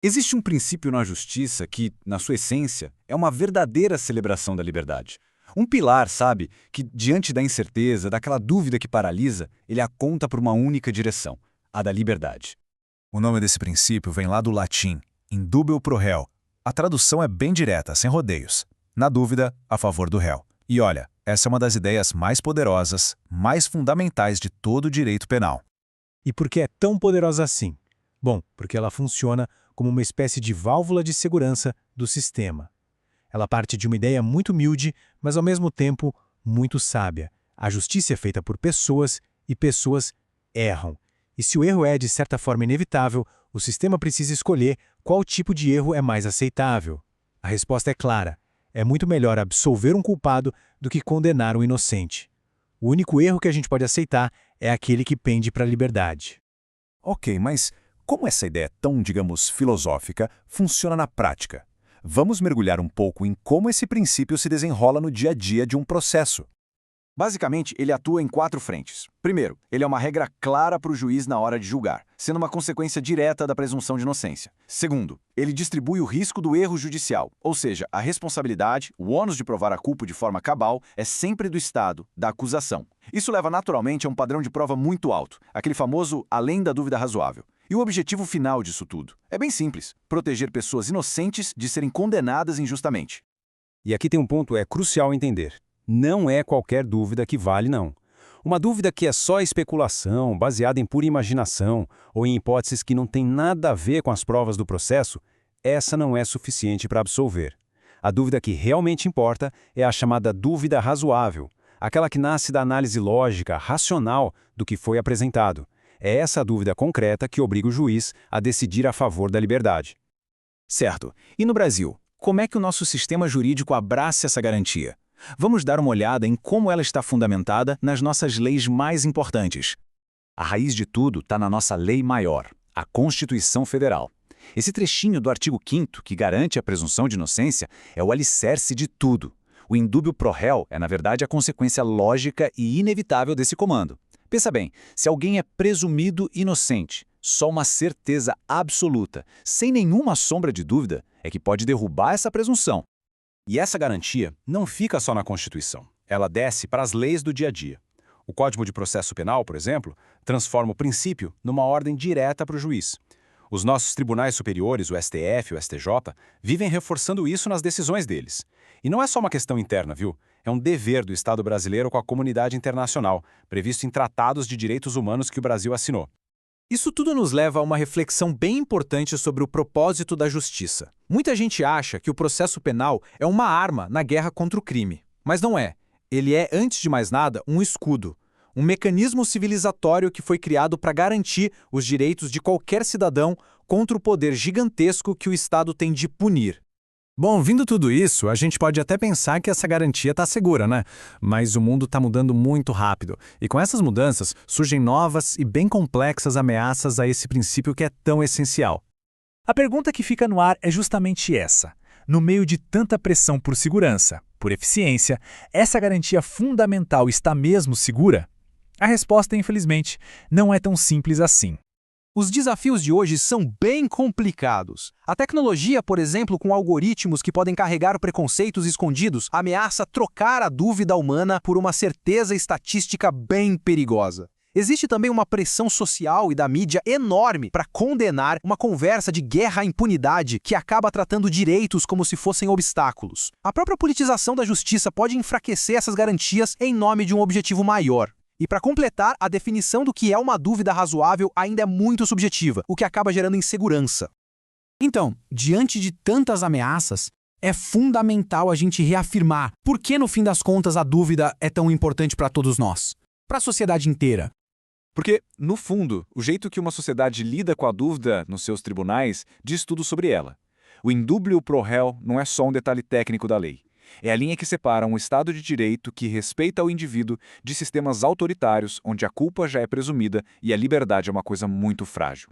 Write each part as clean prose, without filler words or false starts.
Existe um princípio na justiça que, na sua essência, é uma verdadeira celebração da liberdade. Um pilar, sabe, que diante da incerteza, daquela dúvida que paralisa, ele aponta para uma única direção, a da liberdade. O nome desse princípio vem lá do latim, indubio pro reo. A tradução é bem direta, sem rodeios. Na dúvida, a favor do réu. E olha, essa é uma das ideias mais poderosas, mais fundamentais de todo o direito penal. E por que é tão poderosa assim? Bom, porque ela funciona como uma espécie de válvula de segurança do sistema. Ela parte de uma ideia muito humilde, mas ao mesmo tempo muito sábia. A justiça é feita por pessoas e pessoas erram. E se o erro é, de certa forma, inevitável, o sistema precisa escolher qual tipo de erro é mais aceitável. A resposta é clara. É muito melhor absolver um culpado do que condenar um inocente. O único erro que a gente pode aceitar é aquele que pende para a liberdade. Ok, mas como essa ideia tão, digamos, filosófica funciona na prática? Vamos mergulhar um pouco em como esse princípio se desenrola no dia a dia de um processo. Basicamente, ele atua em 4 frentes. Primeiro, ele é uma regra clara para o juiz na hora de julgar, sendo uma consequência direta da presunção de inocência. Segundo, ele distribui o risco do erro judicial, ou seja, a responsabilidade, o ônus de provar a culpa de forma cabal, é sempre do Estado, da acusação. Isso leva naturalmente a um padrão de prova muito alto, aquele famoso além da dúvida razoável. E o objetivo final disso tudo é bem simples: proteger pessoas inocentes de serem condenadas injustamente. E aqui tem um ponto crucial entender. Não é qualquer dúvida que vale, não. Uma dúvida que é só especulação, baseada em pura imaginação, ou em hipóteses que não têm nada a ver com as provas do processo, essa não é suficiente para absolver. A dúvida que realmente importa é a chamada dúvida razoável, aquela que nasce da análise lógica, racional do que foi apresentado. É essa dúvida concreta que obriga o juiz a decidir a favor da liberdade. Certo. E no Brasil, como é que o nosso sistema jurídico abraça essa garantia? Vamos dar uma olhada em como ela está fundamentada nas nossas leis mais importantes. A raiz de tudo está na nossa lei maior, a Constituição Federal. Esse trechinho do artigo 5º, que garante a presunção de inocência, é o alicerce de tudo. O indúbio pro réu é, na verdade, a consequência lógica e inevitável desse comando. Pensa bem, se alguém é presumido inocente, só uma certeza absoluta, sem nenhuma sombra de dúvida, é que pode derrubar essa presunção. E essa garantia não fica só na Constituição. Ela desce para as leis do dia a dia. O Código de Processo Penal, por exemplo, transforma o princípio numa ordem direta para o juiz. Os nossos tribunais superiores, o STF e o STJ, vivem reforçando isso nas decisões deles. E não é só uma questão interna, viu? É um dever do Estado brasileiro com a comunidade internacional, previsto em tratados de direitos humanos que o Brasil assinou. Isso tudo nos leva a uma reflexão bem importante sobre o propósito da justiça. Muita gente acha que o processo penal é uma arma na guerra contra o crime. Mas não é. Ele é, antes de mais nada, um escudo. Um mecanismo civilizatório que foi criado para garantir os direitos de qualquer cidadão contra o poder gigantesco que o Estado tem de punir. Bom, vindo tudo isso, a gente pode até pensar que essa garantia está segura, né? Mas o mundo está mudando muito rápido. E com essas mudanças, surgem novas e bem complexas ameaças a esse princípio que é tão essencial. A pergunta que fica no ar é justamente essa. No meio de tanta pressão por segurança, por eficiência, essa garantia fundamental está mesmo segura? A resposta, infelizmente, não é tão simples assim. Os desafios de hoje são bem complicados. A tecnologia, por exemplo, com algoritmos que podem carregar preconceitos escondidos, ameaça trocar a dúvida humana por uma certeza estatística bem perigosa. Existe também uma pressão social e da mídia enorme para condenar uma conversa de guerra à impunidade que acaba tratando direitos como se fossem obstáculos. A própria politização da justiça pode enfraquecer essas garantias em nome de um objetivo maior. E para completar, a definição do que é uma dúvida razoável ainda é muito subjetiva, o que acaba gerando insegurança. Então, diante de tantas ameaças, é fundamental a gente reafirmar por que, no fim das contas, a dúvida é tão importante para todos nós, para a sociedade inteira. Porque, no fundo, o jeito que uma sociedade lida com a dúvida nos seus tribunais diz tudo sobre ela. O indúbio pro réu não é só um detalhe técnico da lei. É a linha que separa um Estado de direito que respeita o indivíduo de sistemas autoritários onde a culpa já é presumida e a liberdade é uma coisa muito frágil.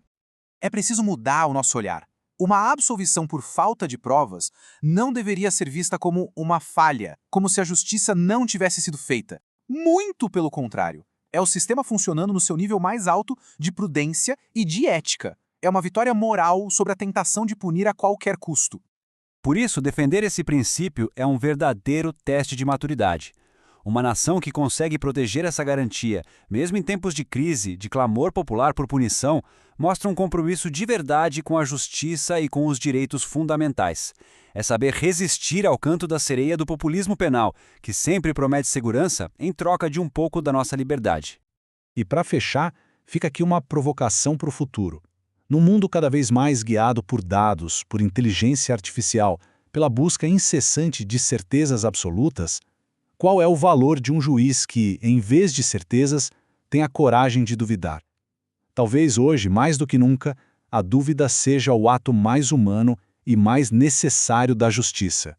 É preciso mudar o nosso olhar. Uma absolvição por falta de provas não deveria ser vista como uma falha, como se a justiça não tivesse sido feita. Muito pelo contrário. É o sistema funcionando no seu nível mais alto de prudência e de ética. É uma vitória moral sobre a tentação de punir a qualquer custo. Por isso, defender esse princípio é um verdadeiro teste de maturidade. Uma nação que consegue proteger essa garantia, mesmo em tempos de crise, de clamor popular por punição, mostra um compromisso de verdade com a justiça e com os direitos fundamentais. É saber resistir ao canto da sereia do populismo penal, que sempre promete segurança em troca de um pouco da nossa liberdade. E para fechar, fica aqui uma provocação para o futuro. Num mundo cada vez mais guiado por dados, por inteligência artificial, pela busca incessante de certezas absolutas, qual é o valor de um juiz que, em vez de certezas, tem a coragem de duvidar? Talvez hoje, mais do que nunca, a dúvida seja o ato mais humano e mais necessário da justiça.